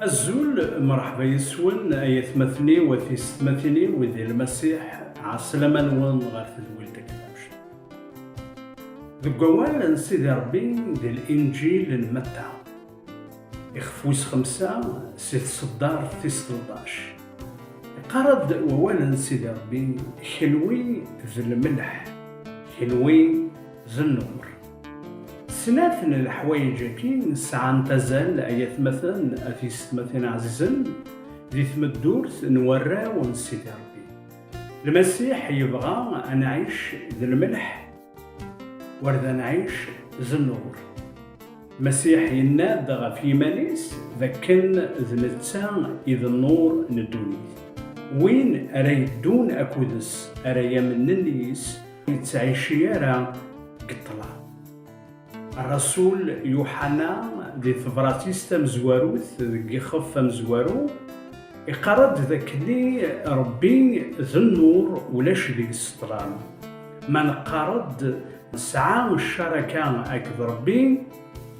الزول مرحبا يسون يثمثني وثيستمثني وذي المسيح عسلما نون غير تدويل تكلمش ذو سيدي ربي ذي الإنجيل المتع إخفوس 5 سيد صدار في 16 قرد ووالا سيدي ربي حلوي ذي الملح حلوي ذي النور سناتنا الحوايج كي ساعة تزال آيات مثلا أثيست مثلا عزيزا ذي ثمدورت نورا ونسيدي ربي المسيح يبغى أن نعيش ذي الملح ورد نعيش ذي النور المسيح ينادغ في مانيس ذكن ذي نتسا إذ النور ندوني وين أري دون أكودس أري من النيس يتعيشيارا قطلا الرسول يوحنا ذي ثبراتيستا مزواروث ذي خف مزوارو يقرد ذاك لي ربي ذي النور ولاش ذي السطران ما نقرد ساعة الشركة أكد ربي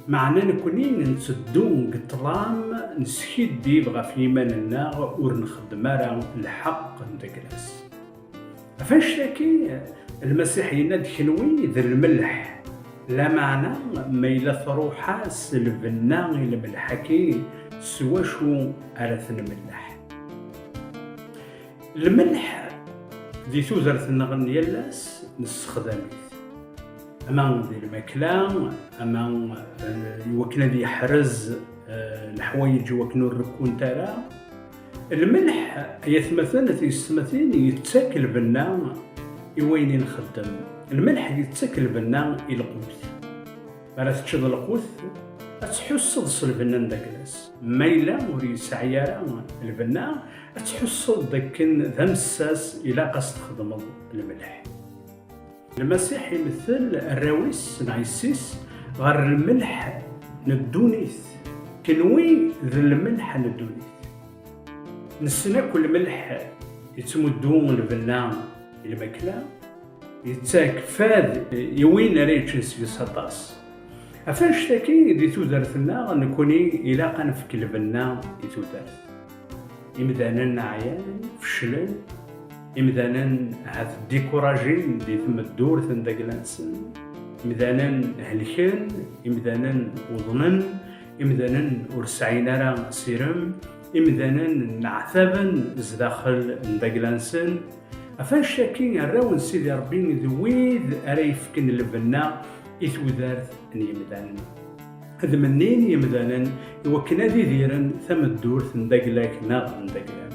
معنا نكوني نتدون قطلام نسكيد دي بغا في إيماننا ورنخدم راه الحق ندكلاس فاش تاكي المسيح يناد حلوي ذي الملح لا معنى ما إلا ثروحا سلبنا إلا بالحكي سوا شو أرث الملح الملح ذي توزرث النغن يلاس نستخدمه أما ذي الماكلة أما يوكنا ذي حرز الحوايج وكنو الركون تالا الملح يثمثن يستمثين يتاكل بنا يوين نخدم الملح يتاكل بنا القوت مرة تشد القوت تحسد صلبنا داكلاس مايلا وري سعيارا البنا تحسد داك ذا مساس إلا قاس تخدم الملح المسيح يمثل الراويس نعيسيس غير الملح ندونيث كنوي ذا الملح ندونيث نسنا كل ملح يتمدون البنا الماكلة يتاك فاد يوين ريتشنس في سطاس أفاش تاكي دي تودرثنا نكوني إلا قنفك البنا يتودرث إمدانا عيان فشلن إمدانا هاد ديكوراجين دي ثم الدور ثنداك لانسن إمدانا هلكن إمدانا وضنن إمدانا ورسعينا راه سيرم إمدانا نعثبا زداخل نداك لانسن أفاش تاكي الراون سيدي ربي ذويذ أريفكن البنا إثوذارث يمدانا هذا منين يمدانا يوكنا ذي ذيرا ثم الدور ثنداقلاك ناغ نداقلاك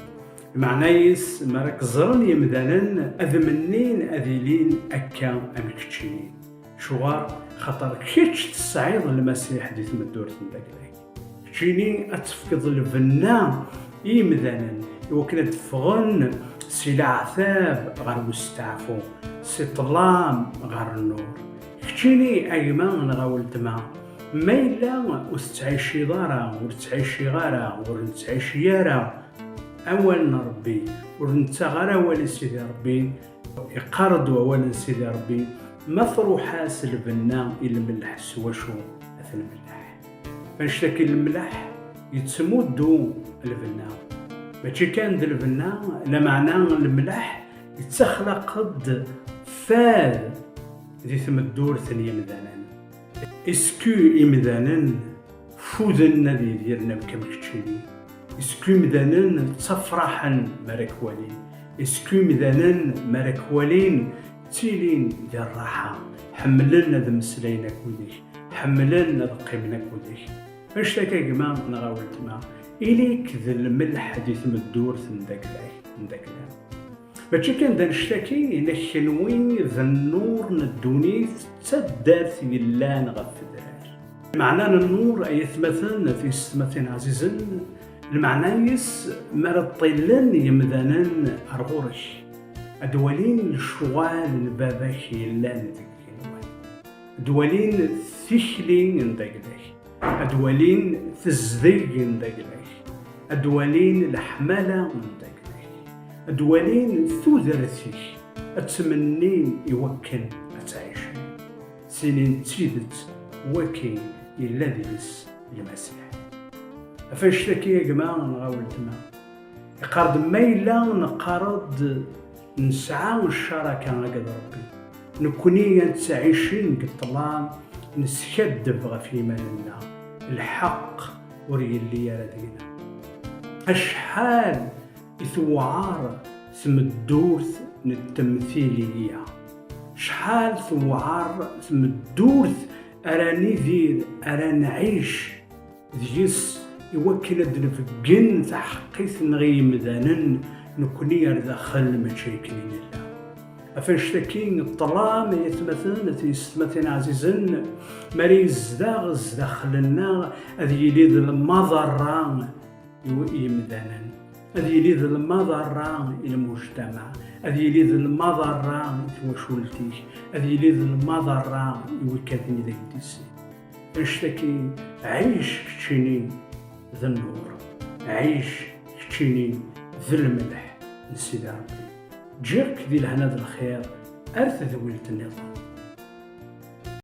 معنايس مراك زرن يمدانا أذ منين أذيلين أكا أمكتشينين شوار خطر كيتش تسعيد المسيح دي ثم الدور ثنداقلاك كتشيني أتفقد البنا يمدانا يوكنا تفغن سي العثاب غير مستعفو سي طلام غير النور كتشيني أيمان غاولتما ما إلا وستعيشي دارا ورتعيشي غارا ورنتعيشي يارا أول ربي ورنتا غارا ولي سيدي ربي يقرد أولا سيدي ربي ما ثروحا سلبنا إلا الملح سوا شو أثل الملح فنشتكي الملح يتسمودو البنا ماشي كان ذا البنا لا معنى الملح يتخلق قد فاد ذي ثم الدور ثانية مدانا اسكو إمدانا فوذنا ذي ديالنا بكمكتشيني اسكو مدانا تفرحا مراكوالين اسكو مدانا مراكوالين تيلين ديال الراحة حملنا ذا مسلينا كوديك حملنا ذا قيمنا كوديك فاش تاكا كما نغاولت ما إليك ذا الملح دي ثم الدور نداك ماشي كان ذا نشتكي إلا حلوين ذا النور ندونيث تدارث يلا نغفدرار معنى النور أيثمثن في ستمثين عزيزا المعنايس مرطلن يمذنن أرغورش أدوالين الشوال نباباك يلا ندك أدوالين ثخلين نداك أدوالين تزديق نداك أدوالين الحمالة نداك أدوالين ثوذرتي أتمنين يوكن أتعيش سنين تيدت وكين إلا ديس المسيح فاش تاكي يا جماعة نغاولتنا يقارد ما إلا نقارد نسعى الشراكة هكذا ربي نكوني نتعيشين كالطلام نسكدف غف إيماننا الحق وريلي يا لدينا أشحال ثوعار ثمدورث التمثيلية شحال ثوعار ثمدورث أراني ذير أراني نعيش ذيس يوكل الدنفقن تحقيث نغي مذانن نكوني داخل مشاكلين الله أفاش تاكين الطلام يتمثل عزيزن مريز داغز داخلنا أذي يليد المضرة يمذانا أذي يليد المضرة المجتمع أذي يليد المضرة وشولتي أذي يليد المضرة يوكادني ذاك ديسي أفاش تاكين عيش كتشيني ذا النور عيش كتشيني ذا الملح نسيدي ربي جاك ذي الهنا ذا الخير أرث ذويلة النظام.